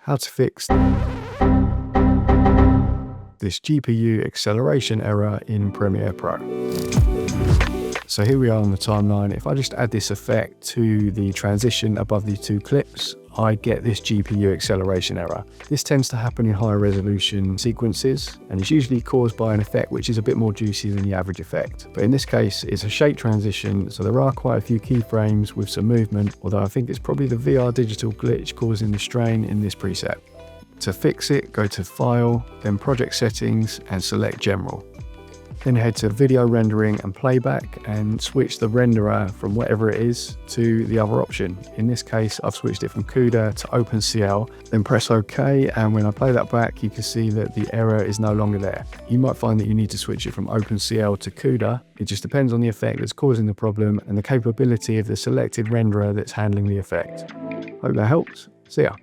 how to fix this GPU acceleration error in Premiere Pro. So here we are on the timeline. If I just add this effect to the transition above the two clips, I get this GPU acceleration error. This tends to happen in higher resolution sequences, and it's usually caused by an effect which is a bit more juicy than the average effect. But in this case, it's a shape transition, so there are quite a few keyframes with some movement, although I think it's probably the VR digital glitch causing the strain in this preset. To fix it, go to File, then Project Settings, and select General. Then head to Video Rendering and Playback and switch the renderer from whatever it is to the other option. In this case, I've switched it from CUDA to OpenCL, then press OK, and when I play that back, you can see that the error is no longer there. You might find that you need to switch it from OpenCL to CUDA. It just depends on the effect that's causing the problem and the capability of the selected renderer that's handling the effect. Hope that helps. See ya.